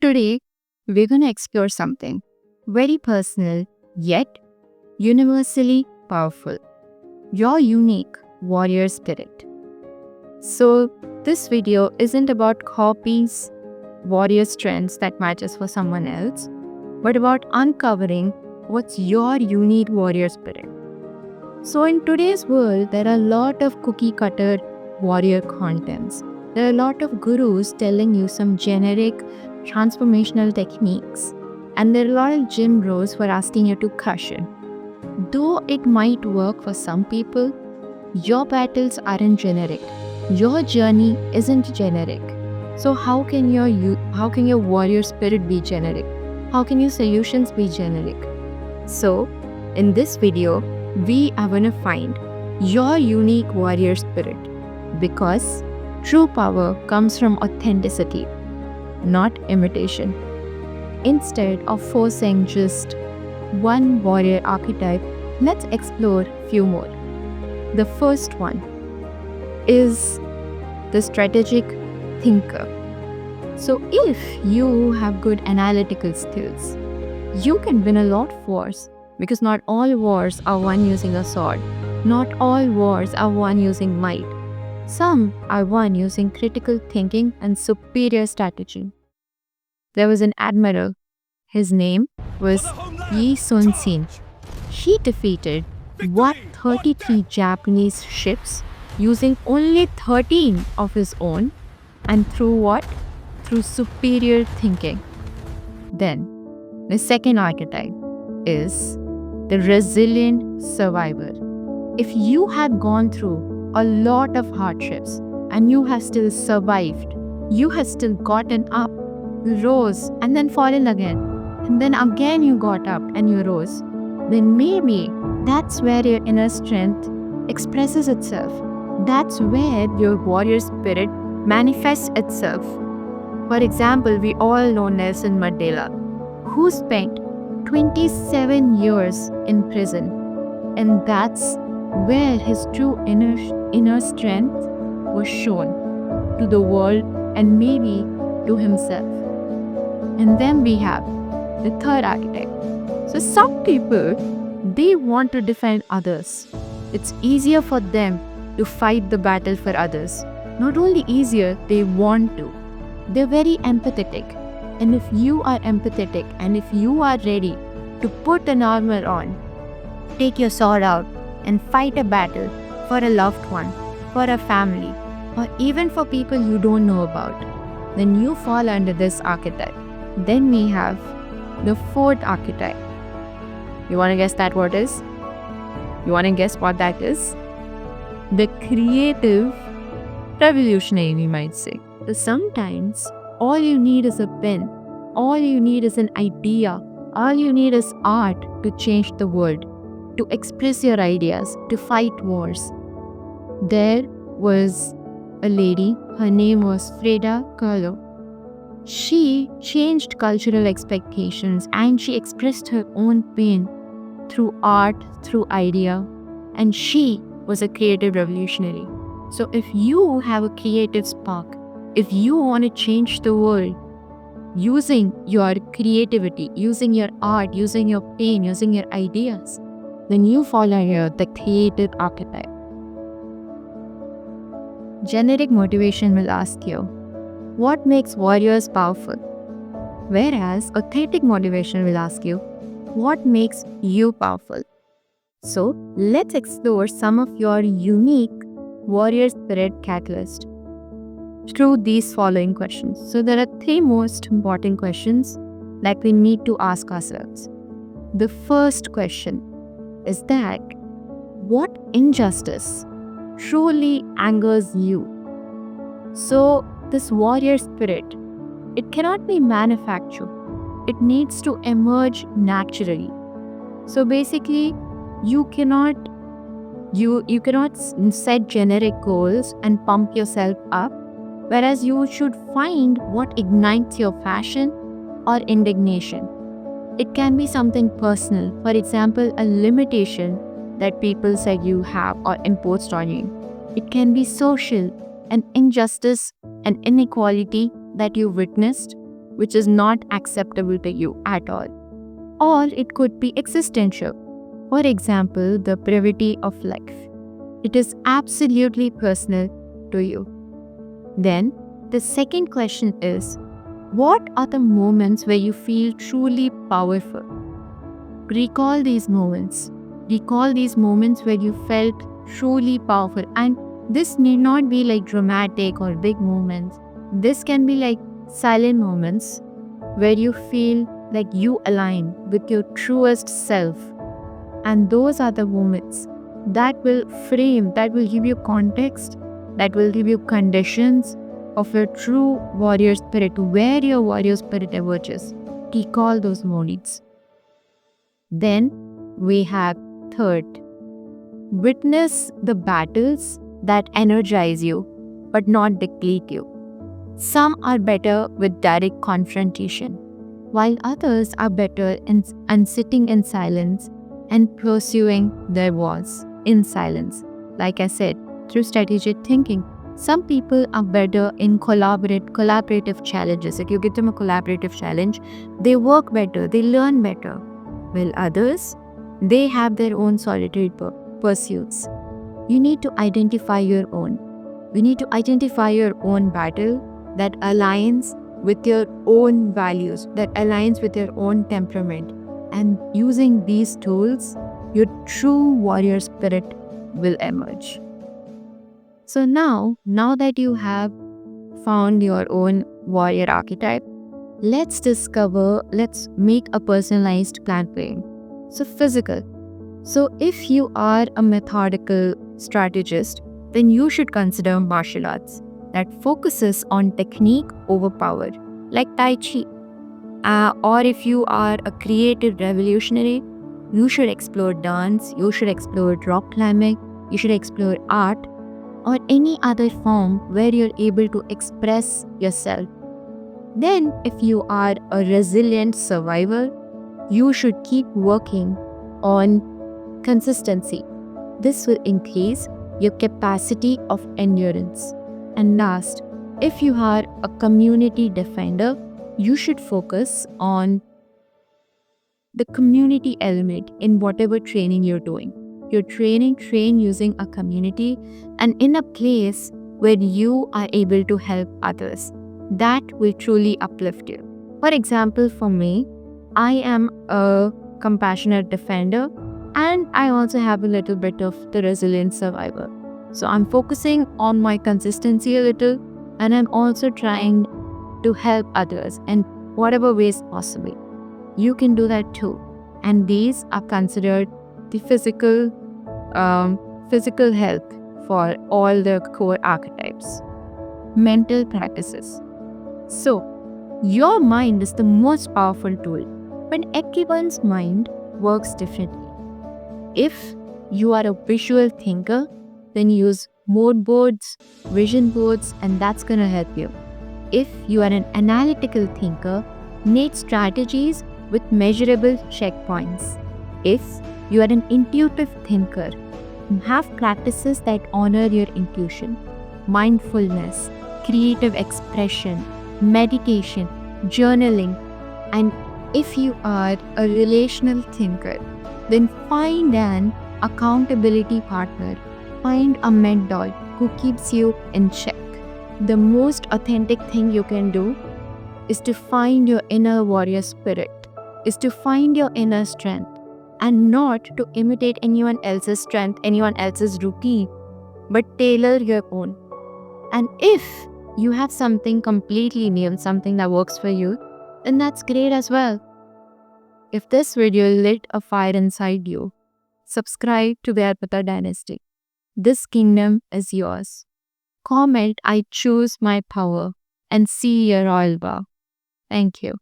Today, we're going to explore something very personal yet universally powerful, your unique warrior spirit. So, this video isn't about copies, warrior strengths that matches for someone else, but about uncovering what's your unique warrior spirit. So, in today's world, there are a lot of cookie cutter warrior contents. There are a lot of gurus telling you some generic transformational techniques, and there are a lot of gym bros for asking you to crush it. Though it might work for some people, your battles aren't generic. Your journey isn't generic. So how can your warrior spirit be generic? How can your solutions be generic? So, in this video, we are going to find your unique warrior spirit, because true power comes from authenticity, not imitation. Instead of forcing just one warrior archetype, let's explore few more. The first one is the strategic thinker. So if you have good analytical skills, you can win a lot of wars, because not all wars are won using a sword. Not all wars are won using might. Some are won using critical thinking and superior strategy. There was an admiral. His name was Yi Sun Sin. He defeated 133 Japanese ships using only 13 of his own, and through what? Through superior thinking. Then, the second archetype is the resilient survivor. If you have gone through a lot of hardships and you have still survived, you have still gotten up, rose, and then fallen again, and then again you got up and you rose, then maybe that's where your inner strength expresses itself. That's where your warrior spirit manifests itself. For example, we all know Nelson Mandela, who spent 27 years in prison, and that's where his true inner strength was shown to the world and maybe to himself. And then we have the third archetype. So some people, they want to defend others. It's easier for them to fight the battle for others. Not only easier, they want to. They're very empathetic. And if you are empathetic and if you are ready to put an armor on, take your sword out and fight a battle for a loved one, for a family, or even for people you don't know about, then you fall under this archetype. Then we have the fourth archetype. You want to guess that what is? You want to guess what that is? The creative revolutionary, we might say. So sometimes all you need is a pen, all you need is an idea, all you need is art to change the world, to express your ideas, to fight wars. There was a lady, her name was Frida Kahlo. She changed cultural expectations and she expressed her own pain through art, through idea, and she was a creative revolutionary. So if you have a creative spark, if you want to change the world using your creativity, using your art, using your pain, using your ideas, then you fall under the creative archetype. Generic motivation will ask you, what makes warriors powerful? Whereas authentic motivation will ask you, what makes you powerful? So let's explore some of your unique warrior spirit catalyst through these following questions. So there are three most important questions that we need to ask ourselves. The first question is that, what injustice truly angers you? So this warrior spirit, it cannot be manufactured. It needs to emerge naturally. So basically, you cannot set generic goals and pump yourself up, whereas you should find what ignites your passion or indignation. It can be something personal, for example, a limitation that people said you have or imposed on you. It can be social, an injustice, an inequality that you witnessed, which is not acceptable to you at all. Or it could be existential. For example, the brevity of life. It is absolutely personal to you. Then, the second question is, what are the moments where you feel truly powerful? Recall these moments. Recall these moments where you felt truly powerful. And this need not be like dramatic or big moments. This can be like silent moments where you feel like you align with your truest self. And those are the moments that will frame, that will give you context, that will give you conditions of your true warrior spirit, where your warrior spirit emerges. Recall those moments. Then we have third, witness the battles that energize you but not deplete you. Some are better with direct confrontation, while others are better in sitting in silence and pursuing their wars in silence. Like I said, through strategic thinking, some people are better in collaborative challenges. If you give them a collaborative challenge, they work better, they learn better. While others, they have their own solitary pursuits. You need to identify your own. You need to identify your own battle that aligns with your own values, that aligns with your own temperament. And using these tools, your true warrior spirit will emerge. So now that you have found your own warrior archetype, let's make a personalized plan for you. So physical. So if you are a methodical strategist, then you should consider martial arts that focuses on technique over power, like Tai Chi. Or if you are a creative revolutionary, you should explore dance, you should explore rock climbing, you should explore art, or any other form where you're able to express yourself. Then, if you are a resilient survivor, you should keep working on consistency. This will increase your capacity of endurance. And last, if you are a community defender, you should focus on the community element in whatever training you're doing. Train using a community and in a place where you are able to help others. That will truly uplift you. For example, for me, I am a compassionate defender and I also have a little bit of the resilient survivor. So I'm focusing on my consistency a little, and I'm also trying to help others in whatever ways possible. You can do that too. And these are considered the physical health for all the core archetypes. Mental practices. So, your mind is the most powerful tool, but everyone's mind works differently. If you are a visual thinker, then use mood boards, vision boards, and that's going to help you. If you are an analytical thinker, make strategies with measurable checkpoints. If you are an intuitive thinker, have practices that honor your intuition, mindfulness, creative expression, meditation, journaling. And if you are a relational thinker, then find an accountability partner, find a mentor who keeps you in check. The most authentic thing you can do is to find your inner warrior spirit, is to find your inner strength, and not to imitate anyone else's strength, anyone else's routine, but tailor your own. And if you have something completely new, something that works for you, then that's great as well. If this video lit a fire inside you, subscribe to the Arpita Dynasty. This kingdom is yours. Comment, I choose my power, and see your royal vow. Thank you.